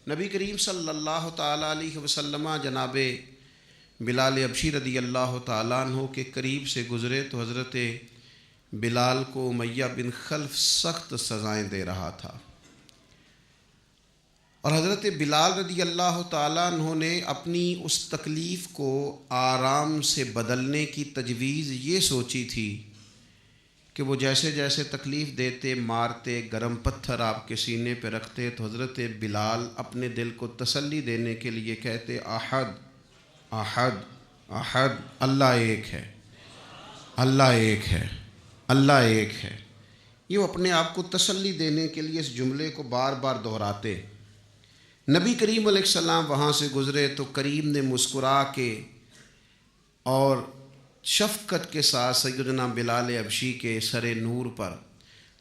نبی کریم صلی اللہ تعالیٰ علیہ وسلم جناب بلال حبشی رضی اللہ تعالیٰ عنہ کے قریب سے گزرے تو حضرت بلال کو امیہ بن خلف سخت سزائیں دے رہا تھا، اور حضرت بلال رضی اللہ تعالیٰ عنہ نے اپنی اس تکلیف کو آرام سے بدلنے کی تجویز یہ سوچی تھی کہ وہ جیسے جیسے تکلیف دیتے، مارتے، گرم پتھر آپ کے سینے پہ رکھتے تو حضرت بلال اپنے دل کو تسلی دینے کے لیے کہتے احد احد احد، اللہ ایک ہے، اللہ ایک ہے، اللہ ایک ہے۔ یہ وہ اپنے آپ کو تسلی دینے کے لیے اس جملے کو بار بار دہراتے۔ نبی کریم علیہ السلام وہاں سے گزرے تو کریم نے مسکرا کے اور شفقت کے ساتھ سیدنا بلال حبشی کے سر نور پر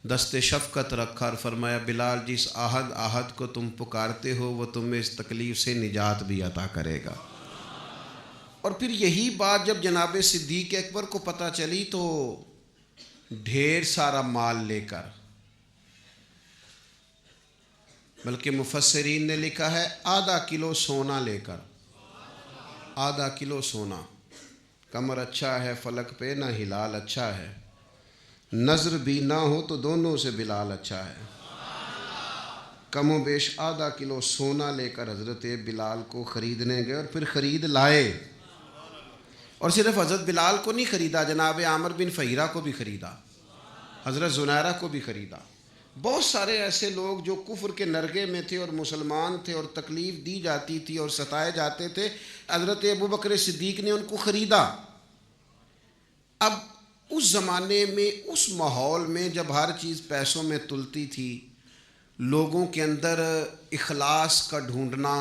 دست شفقت رکھا اور فرمایا بلال، جس احد کو تم پکارتے ہو وہ تمہیں اس تکلیف سے نجات بھی عطا کرے گا۔ اور پھر یہی بات جب جناب صدیق اکبر کو پتہ چلی تو ڈھیر سارا مال لے کر، بلکہ مفسرین نے لکھا ہے آدھا کلو سونا لے کر، آدھا کلو سونا، کمر اچھا ہے فلک پہ نہ ہلال اچھا ہے، نظر بھی نہ ہو تو دونوں سے بلال اچھا ہے، کم و بیش آدھا کلو سونا لے کر حضرت بلال کو خریدنے گئے اور پھر خرید لائے۔ اور صرف حضرت بلال کو نہیں خریدا، جناب عامر بن فہیرہ کو بھی خریدا، حضرت زنیرہ کو بھی خریدا۔ بہت سارے ایسے لوگ جو کفر کے نرغے میں تھے اور مسلمان تھے اور تکلیف دی جاتی تھی اور ستائے جاتے تھے، حضرت ابوبکر صدیق نے ان کو خریدا۔ اب اس زمانے میں، اس ماحول میں جب ہر چیز پیسوں میں تلتی تھی، لوگوں کے اندر اخلاص کا ڈھونڈنا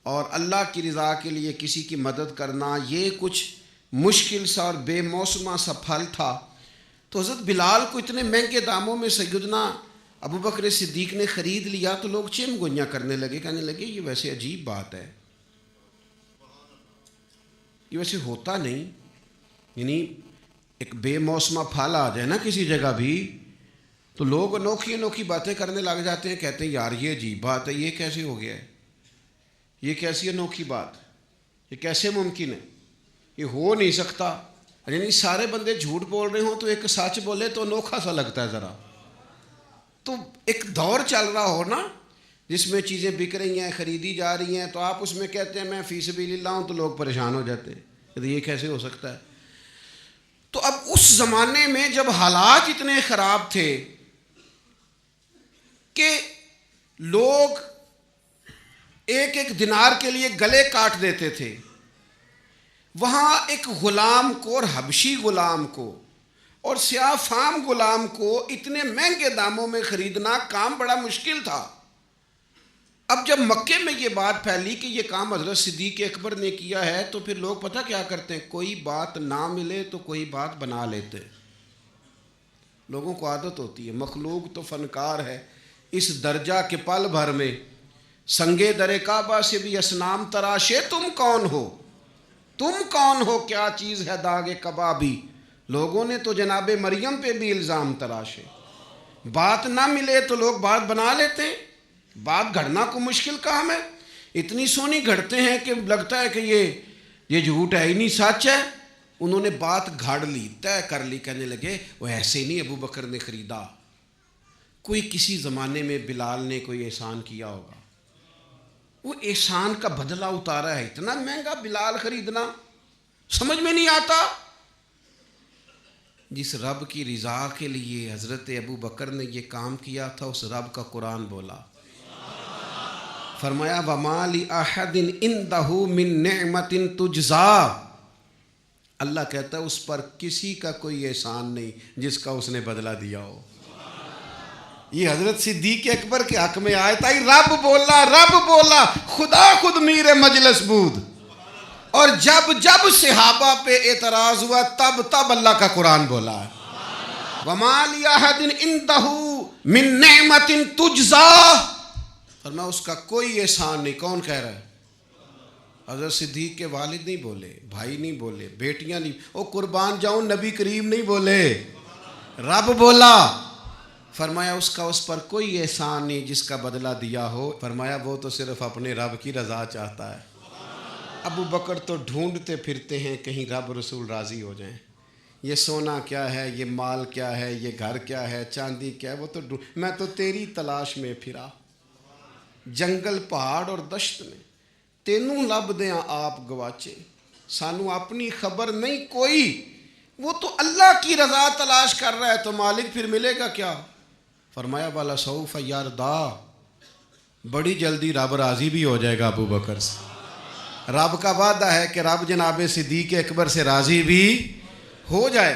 اور اللہ کی رضا کے لیے کسی کی مدد کرنا یہ کچھ مشکل سا اور بے موسمہ سا پھل تھا، تو حضرت بلال کو اتنے مہنگے داموں میں سیدنا ابوبکر صدیق نے خرید لیا تو لوگ چیم گوئیاں کرنے لگے، کہنے لگے یہ ویسے عجیب بات ہے، یہ ویسے ہوتا نہیں، یعنی ایک بے موسمہ پھل آ جائے نا کسی جگہ بھی تو لوگ انوکھی انوکھی باتیں کرنے لگ جاتے ہیں، کہتے ہیں یار یہ عجیب بات ہے، یہ کیسے ہو گیا ہے، یہ کیسی انوکھی بات، یہ کیسے ممکن ہے، یہ ہو نہیں سکتا۔ یعنی سارے بندے جھوٹ بول رہے ہوں تو ایک سچ بولے تو انوکھا سا لگتا ہے ذرا۔ تو ایک دور چل رہا ہو نا جس میں چیزیں بک رہی ہیں، خریدی جا رہی ہیں، تو آپ اس میں کہتے ہیں میں فی سبیل اللہ ہوں تو لوگ پریشان ہو جاتے ہیں کہ یہ کیسے ہو سکتا ہے۔ تو اب اس زمانے میں جب حالات اتنے خراب تھے کہ لوگ ایک ایک دینار کے لیے گلے کاٹ دیتے تھے، وہاں ایک غلام کو اور حبشی غلام کو اور سیاہ فام غلام کو اتنے مہنگے داموں میں خریدنا کام بڑا مشکل تھا۔ اب جب مکے میں یہ بات پھیلی کہ یہ کام حضرت صدیق اکبر نے کیا ہے تو پھر لوگ پتہ کیا کرتے ہیں، کوئی بات نہ ملے تو کوئی بات بنا لیتے۔ لوگوں کو عادت ہوتی ہے، مخلوق تو فنکار ہے، اس درجہ کے پل بھر میں سنگے در کعبہ سے بھی اصنام تراشے، تم کون ہو، تم کون ہو، کیا چیز ہے داغ کبابی۔ لوگوں نے تو جناب مریم پہ بھی الزام تراشے، بات نہ ملے تو لوگ بات بنا لیتے ہیں، بات گھڑنا کو مشکل کام ہے، اتنی سونی گھڑتے ہیں کہ لگتا ہے کہ یہ جھوٹ ہے ہی نہیں، سچ ہے۔ انہوں نے بات گھڑ لی، طے کر لی، کہنے لگے وہ ایسے نہیں ابو بکر نے خریدا، کوئی کسی زمانے میں بلال نے کوئی احسان کیا ہوگا، وہ احسان کا بدلہ اتارا ہے، اتنا مہنگا بلال خریدنا سمجھ میں نہیں آتا۔ جس رب کی رضا کے لیے حضرت ابو بکر نے یہ کام کیا تھا اس رب کا قرآن بولا، فرمایا وَمَا لِأَحَدٍ عِندَهُ مِن نِعْمَةٍ تُجْزَىٰ، اللہ کہتا ہے اس پر کسی کا کوئی احسان نہیں جس کا اس نے بدلہ دیا ہو۔ یہ حضرت صدیق اکبر کے حق میں آیت آئی، رب بولا، رب بولا، خدا خود میر مجلس بود، اور جب جب صحابہ پہ اعتراض ہوا تب اللہ کا قرآن بولا ہے وَمَا لِأَحَدٍ عِندَهُ مِن نِعْمَةٍ تُجْزَىٰ، فرمایا اس کا کوئی احسان نہیں۔ کون کہہ رہا ہے؟ حضرت صدیق کے والد نہیں بولے، بھائی نہیں بولے، بیٹیاں نہیں، او قربان جاؤں نبی کریم نہیں بولے، رب بولا۔ فرمایا اس کا اس پر کوئی احسان نہیں جس کا بدلہ دیا ہو. فرمایا وہ تو صرف اپنے رب کی رضا چاہتا ہے. ابو بکر تو ڈھونڈتے پھرتے ہیں کہیں رب رسول راضی ہو جائیں. یہ سونا کیا ہے, یہ مال کیا ہے, یہ گھر کیا ہے, چاندی کیا ہے, وہ تو میں تو تیری تلاش میں پھرا جنگل پہاڑ اور دشت میں, تینوں لب دیاں آپ گواچے, سانو اپنی خبر نہیں کوئی. وہ تو اللہ کی رضا تلاش کر رہا ہے تو مالک پھر ملے گا کیا؟ فرمایا والا سوف یردا, بڑی جلدی رب راضی بھی ہو جائے گا ابو بکر سے. رب کا وعدہ ہے کہ رب جناب صدیق اکبر سے راضی بھی ہو جائے.